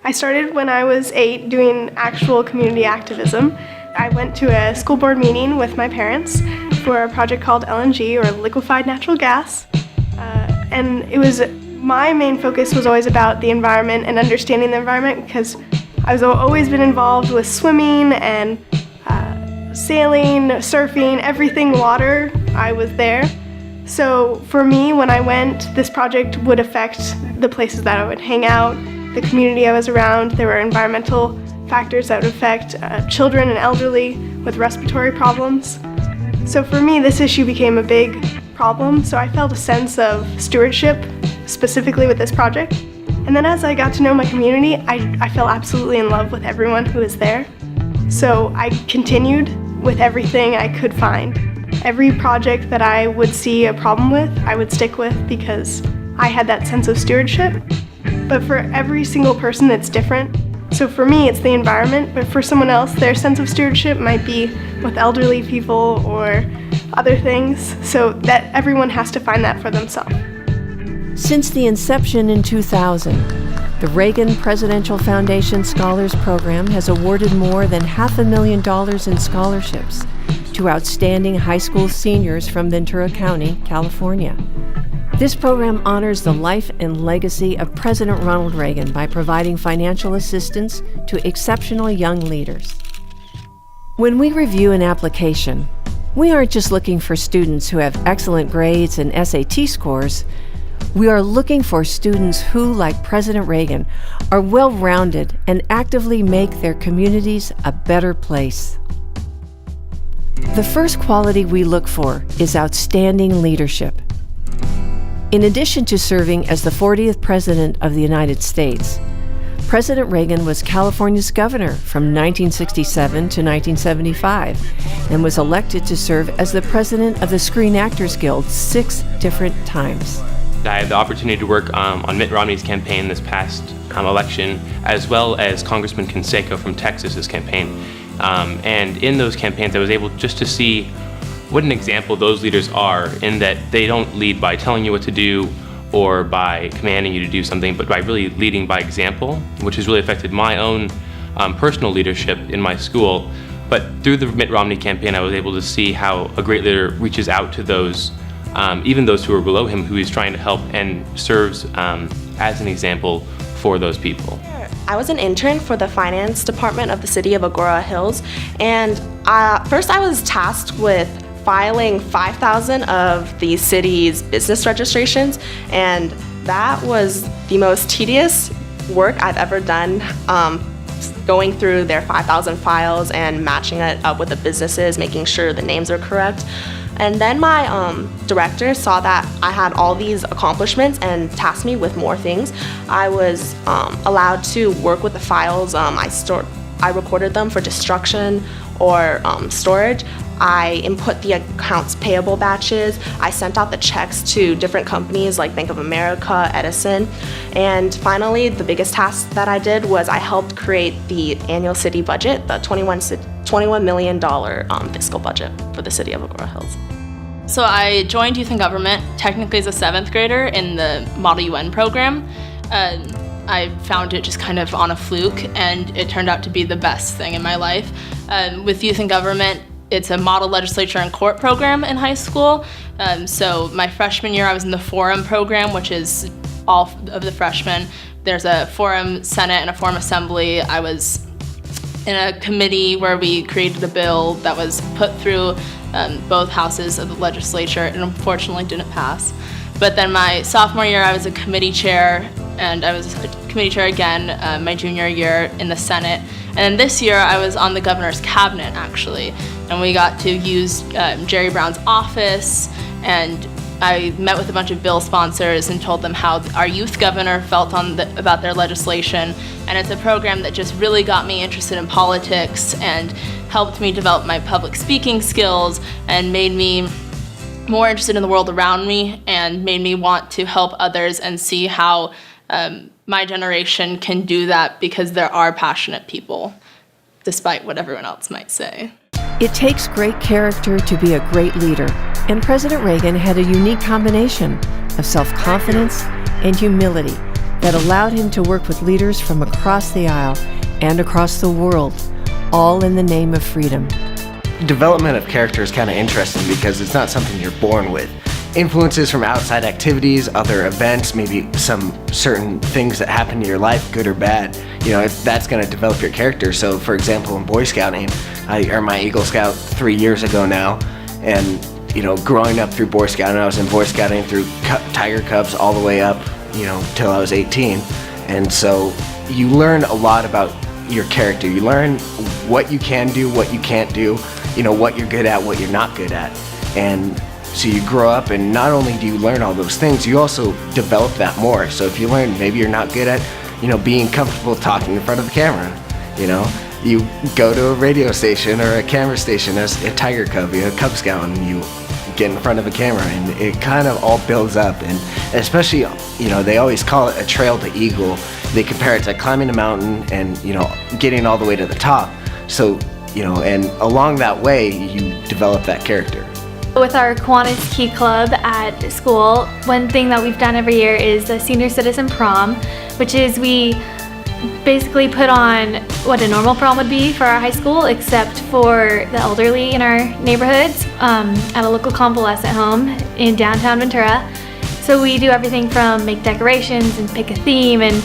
I started when I was 8 doing actual community activism. I went to a school board meeting with my parents for a project called LNG, or liquefied natural gas. My main focus was always about the environment and understanding the environment, because I've always been involved with swimming and sailing, surfing, everything water. I was there. So for me, when I went, this project would affect the places that I would hang out, the community I was around. There were environmental factors that would affect children and elderly with respiratory problems. So for me, this issue became a big problem, so I felt a sense of stewardship, specifically with this project. And then as I got to know my community, I fell absolutely in love with everyone who was there. So I continued with everything I could find. Every project that I would see a problem with, I would stick with, because I had that sense of stewardship. But for every single person, it's different. So for me, it's the environment, but for someone else, their sense of stewardship might be with elderly people or other things, so that everyone has to find that for themselves. Since the inception in 2000, the Reagan Presidential Foundation Scholars Program has awarded more than $500,000 in scholarships to outstanding high school seniors from Ventura County, California. This program honors the life and legacy of President Ronald Reagan by providing financial assistance to exceptional young leaders. When we review an application, we aren't just looking for students who have excellent grades and SAT scores. We are looking for students who, like President Reagan, are well-rounded and actively make their communities a better place. The first quality we look for is outstanding leadership. In addition to serving as the 40th President of the United States, President Reagan was California's governor from 1967 to 1975 and was elected to serve as the president of the Screen Actors Guild 6 different times. I had the opportunity to work on Mitt Romney's campaign this past election, as well as Congressman Canseco from Texas's campaign. And in those campaigns, I was able just to see what an example those leaders are, in that they don't lead by telling you what to do or by commanding you to do something, but by really leading by example, which has really affected my own personal leadership in my school. But through the Mitt Romney campaign, I was able to see how a great leader reaches out to those, even those who are below him, who he's trying to help, and serves as an example for those people. I was an intern for the finance department of the city of Agoura Hills, and first I was tasked with filing 5,000 of the city's business registrations, and that was the most tedious work I've ever done, going through their 5,000 files and matching it up with the businesses, making sure the names are correct. And then my director saw that I had all these accomplishments and tasked me with more things. I was allowed to work with the files. I recorded them for destruction or storage. I input the accounts payable batches. I sent out the checks to different companies like Bank of America, Edison. And finally, the biggest task that I did was I helped create the annual city budget, the $21 million fiscal budget for the city of Agoura Hills. So I joined youth in government, technically as a 7th grader in the Model UN program. I found it just kind of on a fluke, and it turned out to be the best thing in my life. With youth in government, it's a model legislature and court program in high school. So my freshman year, I was in the forum program, which is all of the freshmen. There's a forum senate and a forum assembly. I was in a committee where we created a bill that was put through both houses of the legislature, and unfortunately didn't pass. But then my sophomore year, I was a committee chair, and I was a committee chair again my junior year in the Senate. And then this year, I was on the governor's cabinet, actually, and we got to use Jerry Brown's office, and I met with a bunch of bill sponsors and told them how our youth governor felt about their legislation. And it's a program that just really got me interested in politics and helped me develop my public speaking skills and made me more interested in the world around me and made me want to help others and see how my generation can do that, because there are passionate people, despite what everyone else might say. It takes great character to be a great leader, and President Reagan had a unique combination of self-confidence and humility that allowed him to work with leaders from across the aisle and across the world, all in the name of freedom. Development of character is kind of interesting because it's not something you're born with. Influences from outside activities, other events, maybe some certain things that happen in your life, good or bad, that's going to develop your character. So, for example, in Boy Scouting, I earned my Eagle Scout 3 years ago now, and growing up through Boy Scouting, I was in Boy Scouting through Tiger Cubs all the way up, till I was 18, and so you learn a lot about your character. You learn what you can do, what you can't do, what you're good at, what you're not good at, and so you grow up, and not only do you learn all those things, you also develop that more. So if you learn maybe you're not good at, being comfortable talking in front of the camera, you go to a radio station or a camera station as a Tiger Cub, a Cub Scout, and you get in front of a camera, and it kind of all builds up. And especially, they always call it a trail to eagle. They compare it to climbing a mountain and, getting all the way to the top. So, and along that way, you develop that character. With our Kiwanis Key Club at school, one thing that we've done every year is the Senior Citizen Prom, which is we basically put on what a normal prom would be for our high school, except for the elderly in our neighborhoods at a local convalescent home in downtown Ventura. So we do everything from make decorations and pick a theme and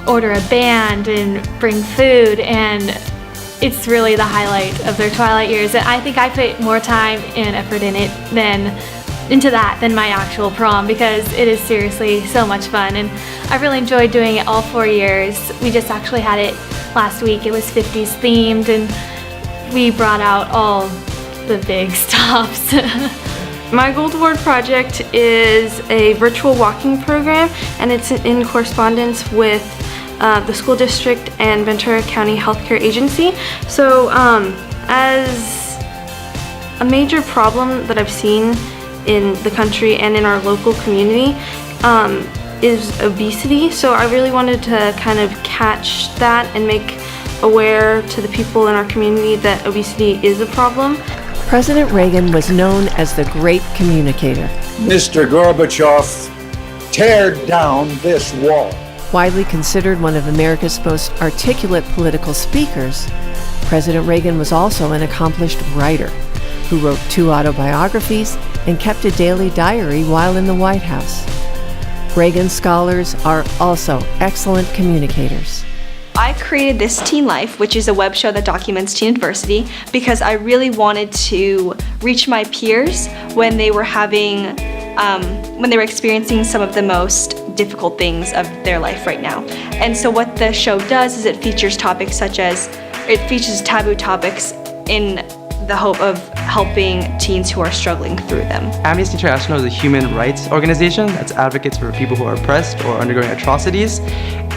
order a band and bring food, and it's really the highlight of their twilight years. And I think I put more time and effort into that than my actual prom, because it is seriously so much fun, and I really enjoyed doing it all 4 years. We just actually had it last week. It was 50s themed, and we brought out all the big stops. My Gold Award project is a virtual walking program, and it's in correspondence with the school district and Ventura County Healthcare Agency. So as a major problem that I've seen in the country and in our local community is obesity. So I really wanted to kind of catch that and make aware to the people in our community that obesity is a problem. President Reagan was known as the great communicator. Mr. Gorbachev, tear down this wall. Widely considered one of America's most articulate political speakers, President Reagan was also an accomplished writer who wrote 2 autobiographies and kept a daily diary while in the White House. Reagan scholars are also excellent communicators. I created this Teen Life, which is a web show that documents teen adversity, because I really wanted to reach my peers when they were experiencing some of the most difficult things of their life right now. And so what the show does is it features taboo topics in the hope of helping teens who are struggling through them. Amnesty International is a human rights organization that's advocates for people who are oppressed or undergoing atrocities.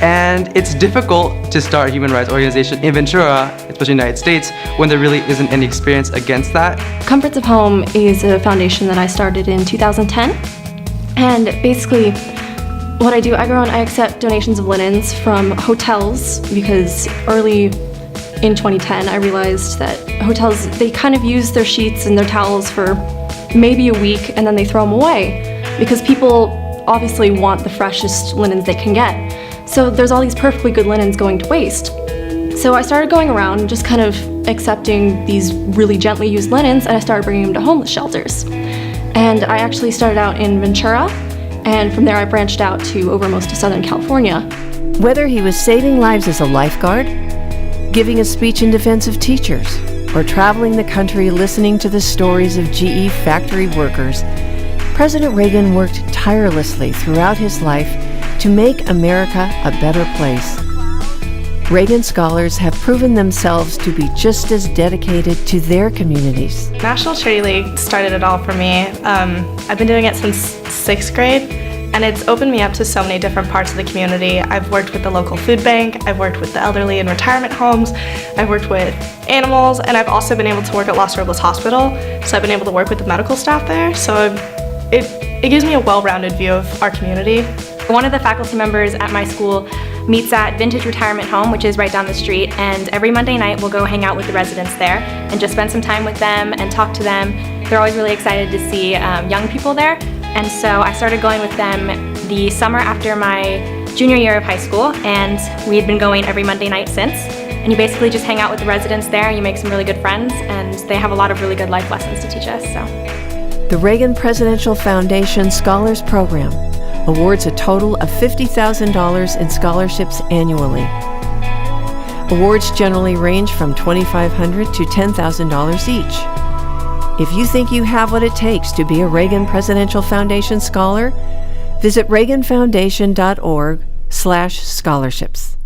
And it's difficult to start a human rights organization in Ventura, especially in the United States, when there really isn't any experience against that. Comforts of Home is a foundation that I started in 2010. And basically, what I do, I accept donations of linens from hotels, because early in 2010, I realized that hotels, they kind of use their sheets and their towels for maybe a week, and then they throw them away, because people obviously want the freshest linens they can get. So there's all these perfectly good linens going to waste. So I started going around and just kind of accepting these really gently used linens, and I started bringing them to homeless shelters. And I actually started out in Ventura, and from there I branched out to over most of Southern California. Whether he was saving lives as a lifeguard, giving a speech in defense of teachers, or traveling the country listening to the stories of GE factory workers, President Reagan worked tirelessly throughout his life to make America a better place. Reagan scholars have proven themselves to be just as dedicated to their communities. National Charity League started it all for me. I've been doing it since 6th grade, and it's opened me up to so many different parts of the community. I've worked with the local food bank, I've worked with the elderly in retirement homes, I've worked with animals, and I've also been able to work at Los Robles Hospital, so I've been able to work with the medical staff there, so it gives me a well-rounded view of our community. One of the faculty members at my school meets at Vintage Retirement Home, which is right down the street, and every Monday night we'll go hang out with the residents there and just spend some time with them and talk to them. They're always really excited to see young people there, and so I started going with them the summer after my junior year of high school, and we had been going every Monday night since. And you basically just hang out with the residents there, you make some really good friends, and they have a lot of really good life lessons to teach us. So, The Reagan Presidential Foundation Scholars Program awards a total of $50,000 in scholarships annually. Awards generally range from $2,500 to $10,000 each. If you think you have what it takes to be a Reagan Presidential Foundation Scholar, visit reaganfoundation.org/scholarships.